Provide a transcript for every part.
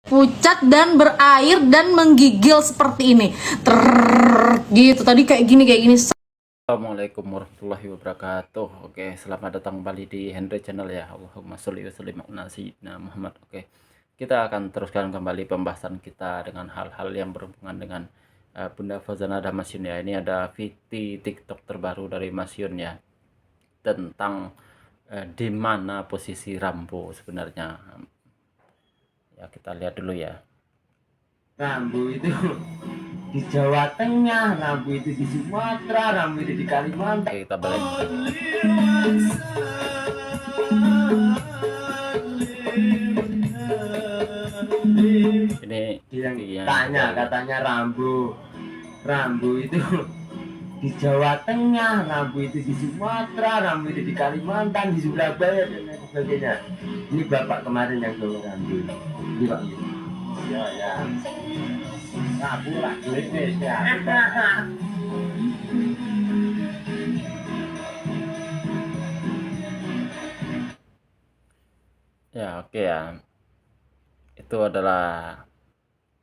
pucat dan berair dan menggigil seperti ini. Gitu. Tadi kayak gini. Assalamualaikum warahmatullahi wabarakatuh. Oke, selamat datang kembali di Henry Channel ya. Allahumma sholli wa sallim ala sayyidina Muhammad. Oke, kita akan teruskan kembali pembahasan kita dengan hal-hal yang berhubungan dengan Bunda Fauzana dan Mas Yun ya. Ini ada VT TikTok terbaru dari Mas Yun ya, tentang di mana posisi Rambo sebenarnya. Ya, kita lihat dulu ya. Rambu itu di Jawa Tengah, Rambu itu di Sumatera, Rambu itu di Kalimantan. Oke, kita balik. Ini Yang ya, tanya katanya Rambu itu di Jawa Tengah, Rambu itu di Sumatera, Rambu itu di Kalimantan, di Surabaya dan lain sebagainya. Ini bapak kemarin yang bawa Rambu. Ini pak. Ya. Rambu lah, ya. Ya, oke ya. Itu adalah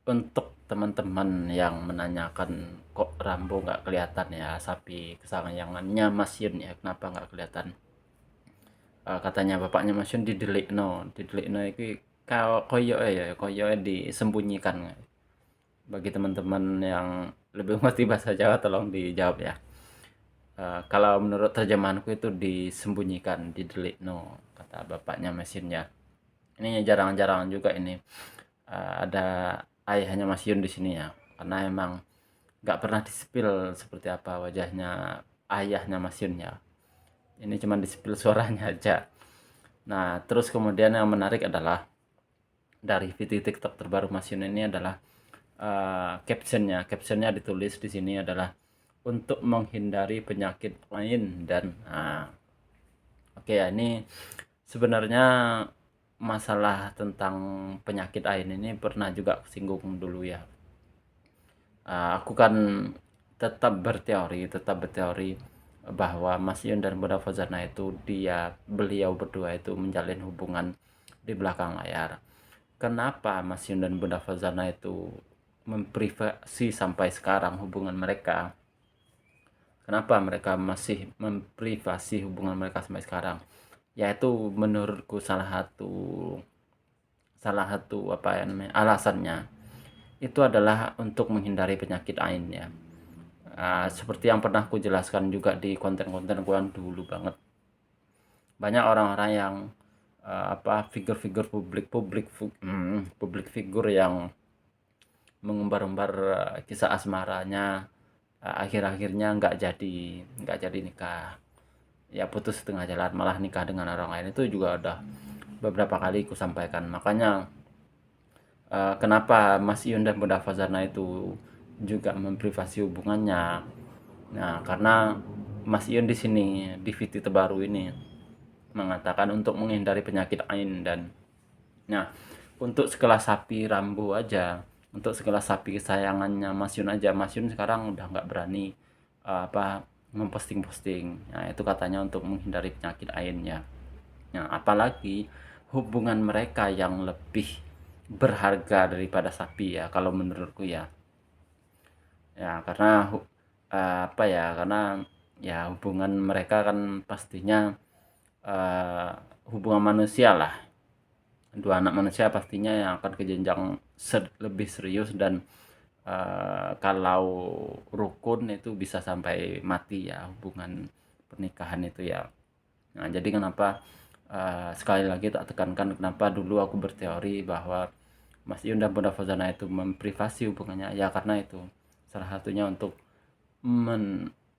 untuk teman-teman yang menanyakan kok Rambo nggak kelihatan ya, sapi kesayangannya Mas Yun ya, kenapa nggak kelihatan. Katanya bapaknya Mas Yun didelikno iki koyo ya, koyo disembunyikan. Bagi teman-teman yang lebih mengerti bahasa Jawa tolong dijawab ya. Kalau menurut terjemahanku itu disembunyikan, didelikno, kata bapaknya Mas Yun ya. Ini jarang-jarang juga ini ada ayahnya Mas Yun di sini ya, karena emang nggak pernah disipil seperti apa wajahnya ayahnya Mas Yun ya. Ini cuma disipil suaranya aja. Nah, terus kemudian yang menarik adalah dari video TikTok terbaru Mas Yun ini adalah captionnya ditulis di sini adalah untuk menghindari penyakit lain dan oke ya, ini sebenarnya masalah tentang penyakit AIN ini pernah juga singgung dulu ya. Aku kan tetap berteori bahwa Mas Yun dan Bunda Fauzana itu beliau berdua itu menjalin hubungan di belakang layar. Kenapa Mas Yun dan Bunda Fauzana itu memprivasi sampai sekarang hubungan mereka? Kenapa mereka masih memprivasi hubungan mereka sampai sekarang? Yaitu menurutku salah satu apa ya namanya alasannya itu adalah untuk menghindari penyakit AIN ya. Seperti yang pernah aku jelaskan juga di konten-konten gue yang dulu banget, banyak orang-orang yang figur-figur publik figur yang mengumbar-umbar kisah asmaranya, akhir-akhirnya nggak jadi nikah ya, putus setengah jalan malah nikah dengan orang lain. Itu juga udah beberapa kali aku sampaikan. Makanya kenapa Mas Yun dan Bunda Fauzana itu juga memprivasi hubungannya. Nah, karena Mas Yun di sini di video terbaru ini mengatakan untuk menghindari penyakit AIN dan untuk sekelas sapi Rambo aja, untuk sekelas sapi kesayangannya Mas Yun aja, Mas Yun sekarang udah nggak berani memposting. Nah, itu katanya untuk menghindari penyakit AIN ya. Nah, apalagi hubungan mereka yang lebih berharga daripada sapi ya, kalau menurutku ya. Ya, karena karena ya hubungan mereka kan pastinya hubungan manusia lah. Dua anak manusia pastinya yang akan ke jenjang lebih serius dan kalau rukun itu bisa sampai mati ya, hubungan pernikahan itu ya. Nah, jadi kenapa sekali lagi tak tekankan kenapa dulu aku berteori bahwa Mas Yun dan Bunda Fauzana itu memprivasi hubungannya ya, karena itu salah satunya untuk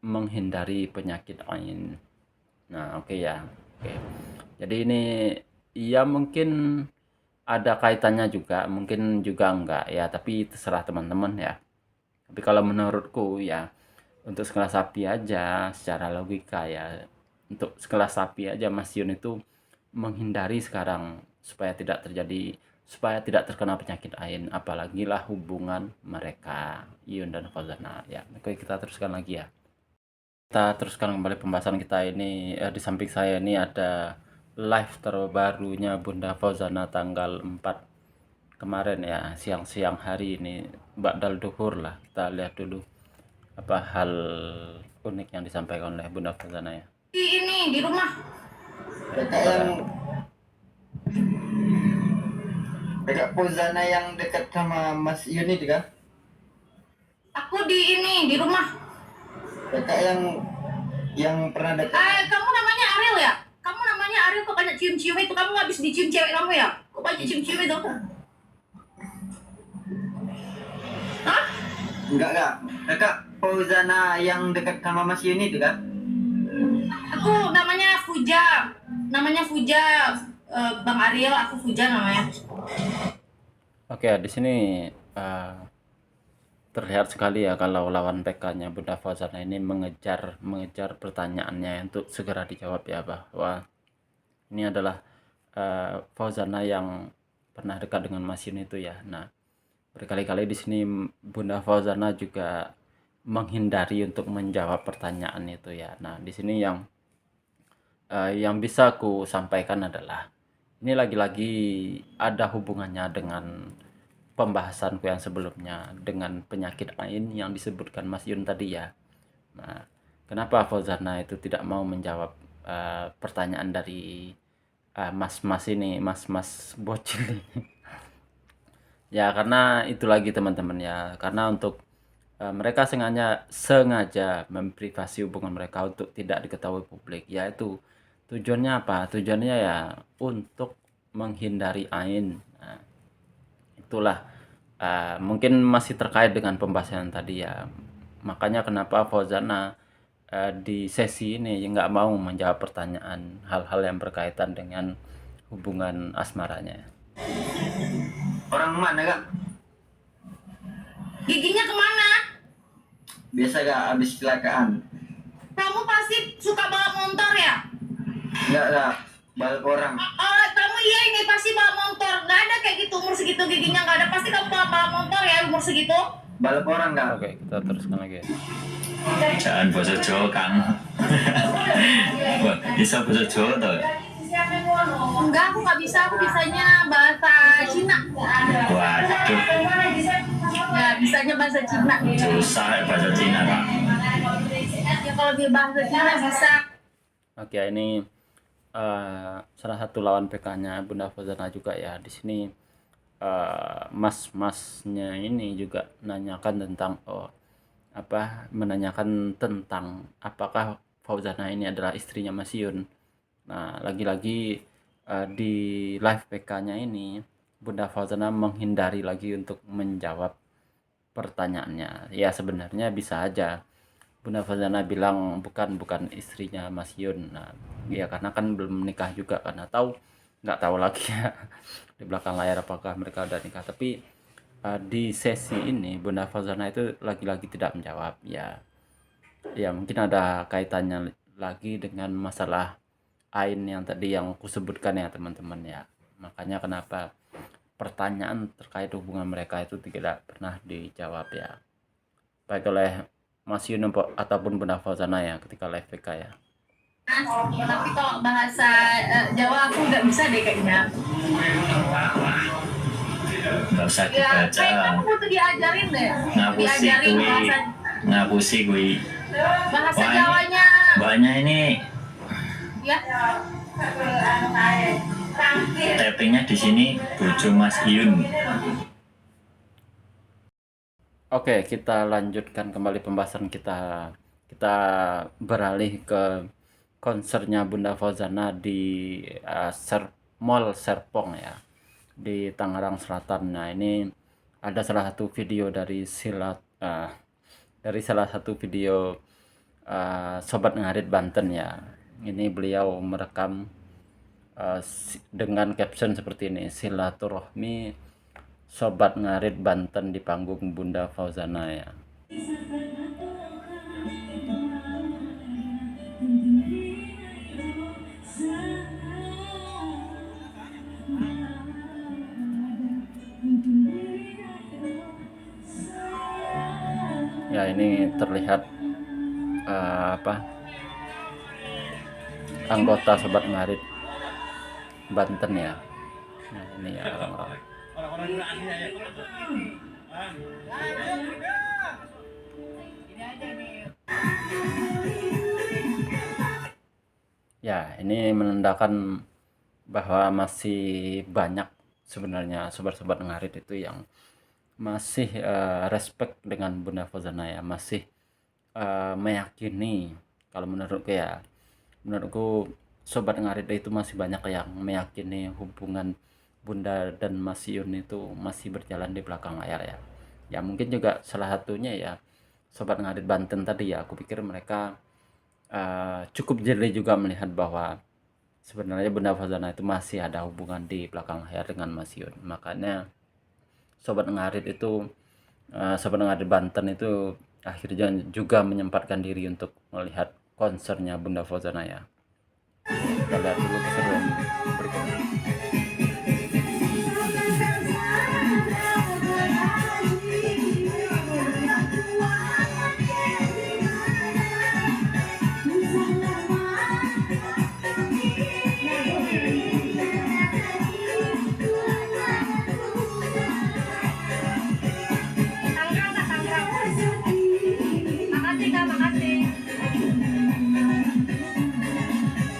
menghindari penyakit AIN. Nah, oke ya. Oke. Jadi ini ya mungkin ada kaitannya juga, mungkin juga enggak ya, tapi terserah teman-teman ya. Tapi kalau menurutku ya, untuk sekelas sapi aja secara logika ya, untuk sekelas sapi aja Mas Yun itu menghindari sekarang supaya tidak terkena penyakit AIN, apalagi lah hubungan mereka Yun dan Fauzana ya. Oke, kita teruskan lagi ya. Kita teruskan kembali pembahasan kita ini. Di samping saya ini ada live terbarunya Bunda Fauzana tanggal 4 kemarin ya, siang-siang hari ini ba'dal duhur lah, kita lihat dulu apa hal unik yang disampaikan oleh Bunda Fauzana ya. Ini di rumah. Kakak yang Kakak Fauzana yang dekat sama Mas Yuni itu kan? Aku di rumah. Kakak yang pernah dekat. Kamu namanya Ariel ya? Kamu namanya Ariel kok banyak cium-cium itu? Kamu habis dicium cewek kamu ya? Kok banyak cium-cium itu? Hah? Enggak. Kakak Fauzana yang dekat sama Mas Yuni itu kan? Aku namanya Fuja. Bang Ariel, aku Fuja namanya. Oke, di sini terlihat sekali ya kalau lawan PK-nya Bunda Fauzana ini mengejar pertanyaannya untuk segera dijawab ya, bahwa ini adalah Fauzana yang pernah dekat dengan Mas Yun itu ya. Nah, berkali-kali di sini Bunda Fauzana juga menghindari untuk menjawab pertanyaan itu ya. Nah, di sini yang bisa aku sampaikan adalah ini lagi-lagi ada hubungannya dengan pembahasanku yang sebelumnya dengan penyakit ain yang disebutkan Mas Yun tadi ya. Nah, kenapa Fauzana itu tidak mau menjawab pertanyaan dari mas-mas ini, mas-mas bocil ini? Ya karena itu lagi teman-teman ya, karena untuk mereka sengaja memprivasi hubungan mereka untuk tidak diketahui publik, yaitu tujuannya apa? Tujuannya ya untuk menghindari ain. Nah, itulah mungkin masih terkait dengan pembahasan tadi ya, makanya kenapa Fauzana di sesi ini nggak mau menjawab pertanyaan hal-hal yang berkaitan dengan hubungan asmaranya. Orang mana kak? Giginya kemana? Biasa kak habis kecelakaan. Kamu pasti suka bawa motor ya? Enggak kak, balik orang. Kamu iya ini pasti bawa motor. Nggak ada kayak gitu umur segitu giginya nggak ada. Pasti kamu bawa motor ya umur segitu. Balik orang kak. Oke, kita teruskan lagi. Jangan bahasa Jawa Kang. Bisa bahasa Jawa toh? Enggak, aku nggak bisa. Aku bisanya bahasa Cina. Waduh, Ya, bisanya bahasa Cina. susah bahasa Cina Kak. Ya kalau dia bahasa Cina bisa. Oke, ini salah satu lawan PK-nya Bunda Fauzana juga ya. Di sini mas-masnya ini juga menanyakan tentang apakah Fauzana ini adalah istrinya Mas Yun. Nah, lagi-lagi di live PK-nya ini Bunda Fauzana menghindari lagi untuk menjawab pertanyaannya. Ya sebenarnya bisa aja Bunda Fauzana bilang bukan istrinya Mas Yun. Nah, ya karena kan belum menikah juga, karena nggak tahu lagi ya di belakang layar apakah mereka udah nikah. Tapi di sesi ini Bunda Fauzana itu lagi-lagi tidak menjawab ya. Ya mungkin ada kaitannya lagi dengan masalah ain yang tadi yang kusebutkan ya teman-teman ya. Makanya kenapa pertanyaan terkait hubungan mereka itu tidak pernah dijawab ya, baik oleh Mas Yun ataupun Bunda Fauzana ya ketika live PK ya. Tapi kalau bahasa Jawa aku nggak bisa deh kayaknya. Nggak usah Ya, dibaca. kayak kamu butuh diajarin deh. Ngapusi Diajarin kui. bahasa Ngapusi kui. bahasa Wah, Jawanya. Banyak ini Ya. tappingnya di sini bojo Mas Yun. Oke, kita lanjutkan kembali pembahasan kita. Kita beralih ke konsernya Bunda Fauzana di Mall Serpong ya, di Tangerang Selatan. Nah, ini ada salah satu video dari salah satu video Sobat Ngarit Banten ya. Ini beliau merekam dengan caption seperti ini, silaturahmi Sobat Ngarit Banten di panggung Bunda Fauzana ya. Ya ini terlihat anggota Sobat Ngarit Banten ya. Nah ini ya orang-orang. Ya, ini menandakan bahwa masih banyak sebenarnya sobat-sobat ngarit itu yang masih respect dengan Bunda Fauzana ya, masih meyakini. Kalau menurutku sobat ngarit itu masih banyak yang meyakini hubungan Bunda dan Mas Yun itu masih berjalan di belakang layar ya. Ya mungkin juga salah satunya ya sobat ngarit Banten tadi ya, aku pikir mereka cukup jeli juga melihat bahwa sebenarnya Bunda Fauzana itu masih ada hubungan di belakang layar dengan Mas Yun. Makanya sobat ngarit itu sobat ngarit Banten itu akhirnya juga menyempatkan diri untuk melihat konsernya Bunda Fauzana ya. Kita lihat dulu keseruan berikutnya. Tanggrang Kak, tanggrang. Makasih Kak, makasih.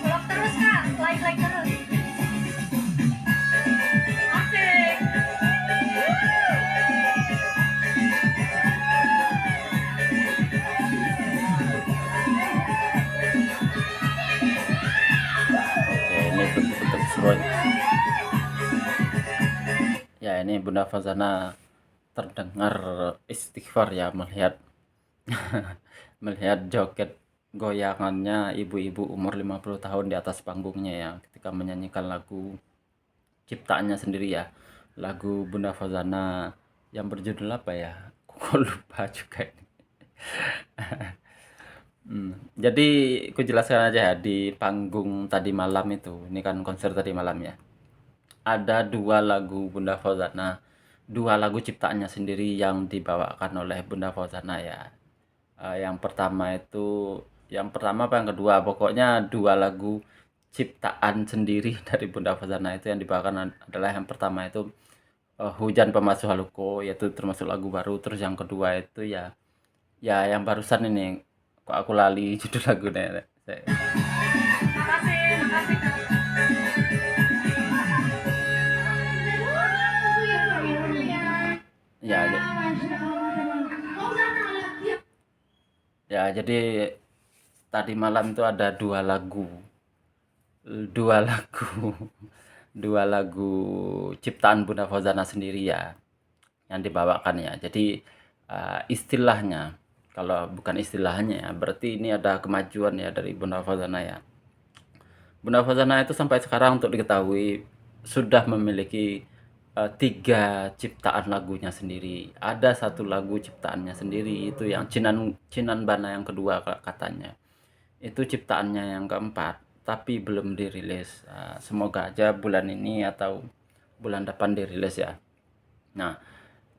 Vlog terus Kak, like terus. Asik. Oke, ini bentuk-bentuk keseruan. Ya, ini Bunda Fauzana terdengar istighfar ya melihat melihat joget goyangannya ibu-ibu umur 50 tahun di atas panggungnya ya ketika menyanyikan lagu ciptaannya sendiri ya, lagu Bunda Fauzana yang berjudul apa ya, aku lupa juga ini. Jadi aku jelaskan aja ya, di panggung tadi malam itu, ini kan konser tadi malam ya, ada 2 lagu Bunda Fauzana, 2 lagu ciptaannya sendiri yang dibawakan oleh Bunda Fauzana ya. Yang pertama apa yang kedua, pokoknya 2 lagu ciptaan sendiri dari Bunda Fauzana itu yang dibawakan adalah yang pertama itu Hujan Pemasuk Haluko, yaitu termasuk lagu baru. Terus yang kedua itu ya yang barusan ini, kok aku lali judul lagunya. Makasih Kak. Ya, ya jadi tadi malam itu ada 2 lagu, 2 lagu, 2 lagu ciptaan Bunda Fauzana sendiri ya yang dibawakan ya. Jadi istilahnya, kalau bukan istilahnya ya, berarti ini ada kemajuan ya dari Bunda Fauzana ya. Bunda Fauzana itu sampai sekarang untuk diketahui sudah memiliki 3 ciptaan lagunya sendiri. Ada 1 lagu ciptaannya sendiri itu yang Cinan Bana yang kedua katanya. Itu ciptaannya yang keempat, tapi belum dirilis. Semoga aja bulan ini atau bulan depan dirilis ya. Nah,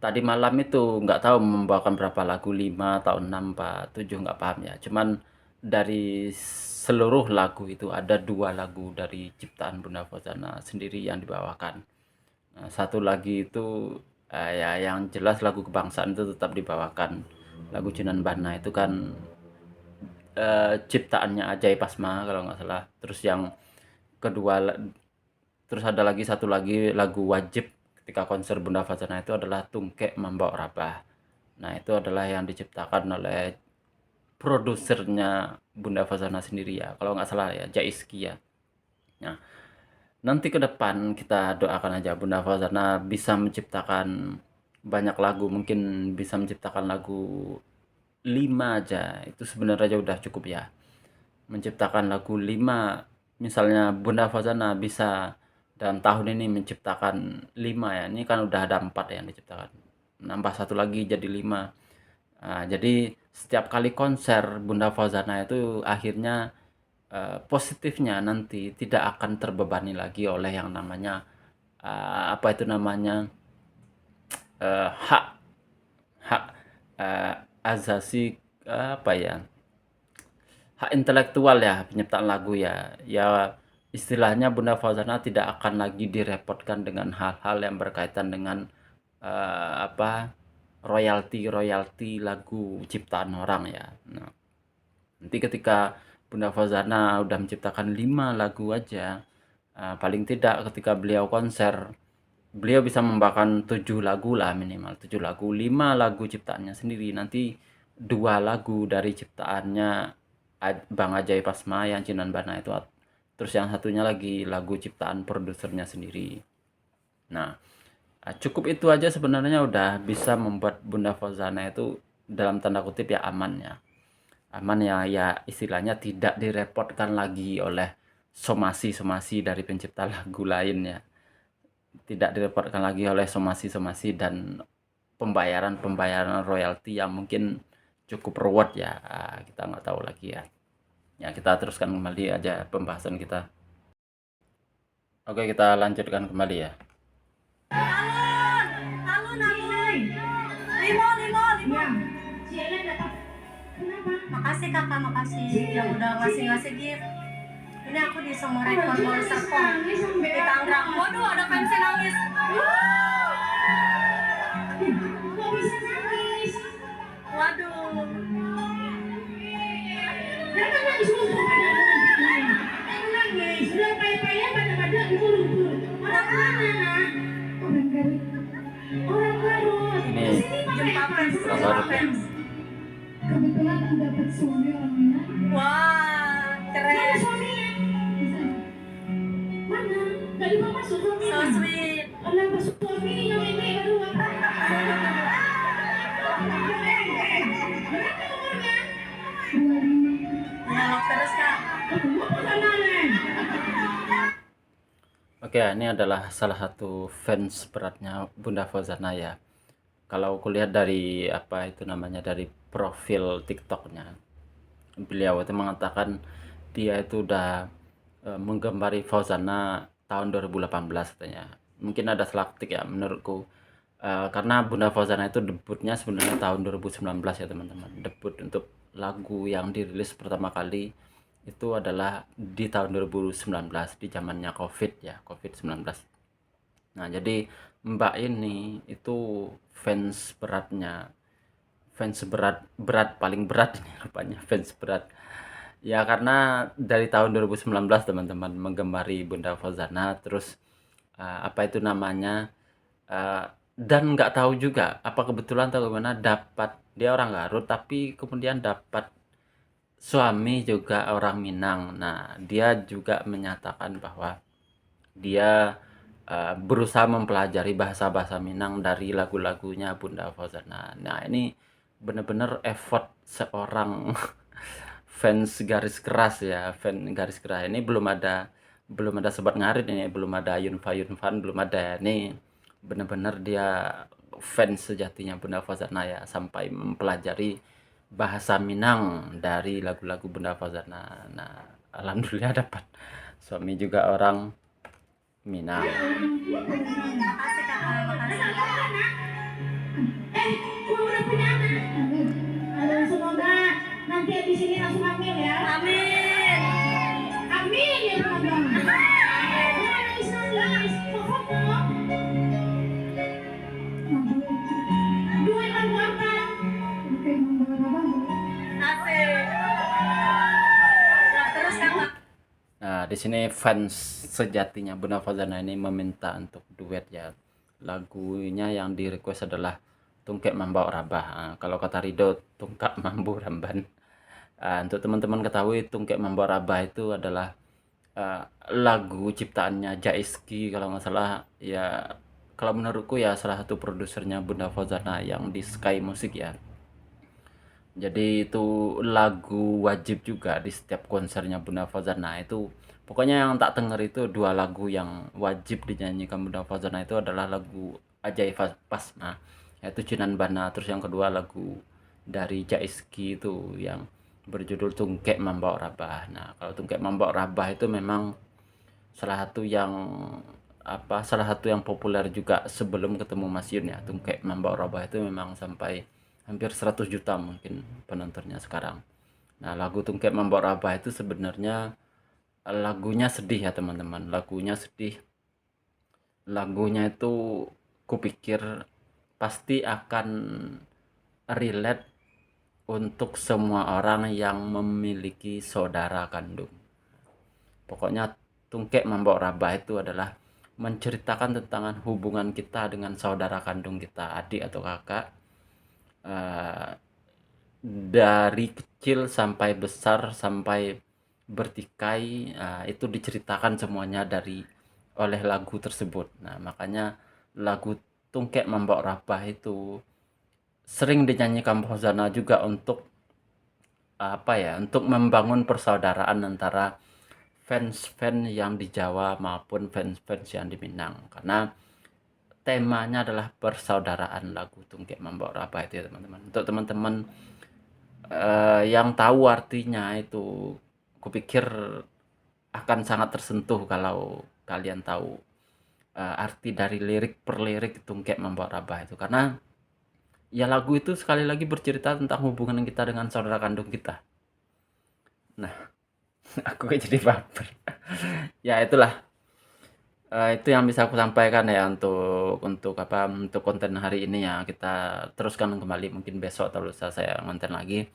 tadi malam itu nggak tahu membawakan berapa lagu, 5 atau 6 apa 7 nggak paham ya. Cuman dari seluruh lagu itu ada 2 lagu dari ciptaan Bunda Fauzana sendiri yang dibawakan. Nah, 1 lagi itu ya yang jelas lagu kebangsaan itu tetap dibawakan. Lagu Cinan Bana itu kan ciptaannya Ajay Pasma kalau nggak salah. Terus yang kedua, terus ada lagi 1 lagi lagu wajib ketika konser Bunda Fauzana itu adalah Tungkek Mambok Rabah. Nah, itu adalah yang diciptakan oleh produsernya Bunda Fauzana sendiri ya, kalau nggak salah ya, Jaiski ya. Nah, nanti ke depan kita doakan aja Bunda Fauzana bisa menciptakan banyak lagu, mungkin bisa menciptakan lagu 5 aja, itu sebenarnya udah cukup ya. Menciptakan lagu 5, misalnya Bunda Fauzana bisa dan tahun ini menciptakan 5 ya, ini kan udah ada 4 yang diciptakan, nambah 1 lagi jadi 5. Jadi setiap kali konser Bunda Fauzana itu akhirnya positifnya nanti tidak akan terbebani lagi oleh yang namanya apa itu namanya hak hak azasi, apa ya, hak intelektual ya, penyiptaan lagu ya. Ya istilahnya Bunda Fauzana tidak akan lagi direpotkan dengan hal-hal yang berkaitan dengan royalti lagu ciptaan orang ya. Nah, nanti ketika Bunda Fauzana udah menciptakan 5 lagu aja, paling tidak ketika beliau konser, beliau bisa membawakan 7 lagu lah minimal, 7 lagu, 5 lagu ciptaannya sendiri, nanti 2 lagu dari ciptaannya Bang Ajay Pasma yang Cinan Bana itu, terus yang satunya lagi lagu ciptaan produsernya sendiri. Nah, cukup itu aja sebenarnya udah bisa membuat Bunda Fauzana itu dalam tanda kutip ya aman ya. Aman ya, ya istilahnya tidak direpotkan lagi oleh somasi-somasi dari pencipta lagu lain ya. Tidak direpotkan lagi oleh somasi-somasi dan pembayaran royalti yang mungkin cukup ruwet ya. Kita nggak tahu lagi ya. Ya, kita teruskan kembali aja pembahasan kita. Oke, kita lanjutkan kembali ya. Makasih kakak, makasih yang udah ngasih gift. Ini aku di semua record Mall Serpong di Tangerang. Waduh, ada fans yang nangis. Waduh. Ini Jumpa fans, kurang jumpa baru ya. fans. Kebetulan dapat suami orangnya. Wah, keren. Mana? Gak juga masuk suami. So sweet. Orang masuk suami yang ini baru apa? Dialog terus kak. Oke, ini adalah salah satu fans beratnya Bunda Fauzana ya. Kalau kulihat dari dari profil TikToknya, beliau itu mengatakan dia itu udah menggembari Fauzana tahun 2018 katanya. Mungkin ada salah ketik ya menurutku. Karena Bunda Fauzana itu debutnya sebenarnya tahun 2019 ya teman-teman. Debut untuk lagu yang dirilis pertama kali itu adalah di tahun 2019 di zamannya COVID-19. Nah, jadi Mbak ini itu fans berat paling berat ini rupanya, fans berat. Ya karena dari tahun 2019 teman-teman menggemari Bunda Fauzana, terus dan nggak tahu juga apa kebetulan atau gimana dapat, dia orang Garut tapi kemudian dapat suami juga orang Minang. Nah, dia juga menyatakan bahwa dia berusaha mempelajari bahasa-bahasa Minang dari lagu-lagunya Bunda Fauzana. Nah, ini benar-benar effort seorang fans garis keras ya, fan garis keras. Ini belum ada Sobat Ngarit ini, belum ada Yunfan, belum ada. Ini benar-benar dia fans sejatinya Bunda Fauzana ya, sampai mempelajari bahasa Minang dari lagu-lagu Bunda Fauzana. Nah, alhamdulillah dapat suami juga orang Minang. Makasih kakak, makasih. Udah punya anak. Aduh, semoga nanti abis ini langsung hamil ya. Amin. Amin ya Allah. Nangis nangis. Pokok dong. Duit lagu apa? Oke, membawa Asik. Nah, terus kakak. Nah, di sini fans sejatinya Bunda Fauzana ini meminta untuk duet ya. Lagunya yang di request adalah Tungkek Mambau Rabah. Nah, kalau kata Rido, Tungkak Mambu Ramban. Untuk teman-teman ketahui, Tungkek Mambau Rabah itu adalah lagu ciptaannya Jaiski kalau nggak salah ya. Kalau menurutku ya salah satu produsernya Bunda Fauzana yang di Sky Music ya. Jadi itu lagu wajib juga di setiap konsernya Bunda Fauzana. Itu pokoknya yang tak denger itu 2 lagu yang wajib dinyanyikan Bunda Fauzana itu adalah lagu Ajay Pasma, yaitu Cinan Bana, terus yang kedua lagu dari Jaiski itu yang berjudul Tungkek Mambau Rabah. Nah, kalau Tungkek Mambau Rabah itu memang salah satu yang populer juga sebelum ketemu Mas Yun ya. Tungkek Mambau Rabah itu memang sampai hampir 100 juta mungkin penontonnya sekarang. Nah, lagu Tungkek Mambau Rabah itu sebenarnya lagunya sedih ya teman-teman, lagunya sedih. Lagunya itu kupikir pasti akan relate untuk semua orang yang memiliki saudara kandung. Pokoknya Tungkek Mambok Rabah itu adalah menceritakan tentang hubungan kita dengan saudara kandung kita, adik atau kakak, dari kecil sampai besar sampai bertikai, itu diceritakan semuanya oleh lagu tersebut. Nah, makanya lagu Tungkek Mambok Rabah itu sering dinyanyikan Fauzana juga untuk untuk membangun persaudaraan antara fans-fans yang di Jawa maupun fans-fans yang di Minang, karena temanya adalah persaudaraan lagu Tungkek Mambok Rabah itu ya teman-teman. Untuk teman-teman yang tahu artinya itu, kupikir akan sangat tersentuh kalau kalian tahu arti dari lirik per lirik Tungkek Mambok Rabah itu, karena ya lagu itu sekali lagi bercerita tentang hubungan kita dengan saudara kandung kita. Nah, aku kayak jadi baper. Ya itulah, itu yang bisa aku sampaikan ya untuk konten hari ini ya. Kita teruskan kembali mungkin besok atau lusa saya konten lagi.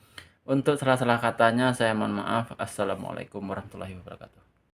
Untuk salah-salah katanya saya mohon maaf. Assalamualaikum warahmatullahi wabarakatuh.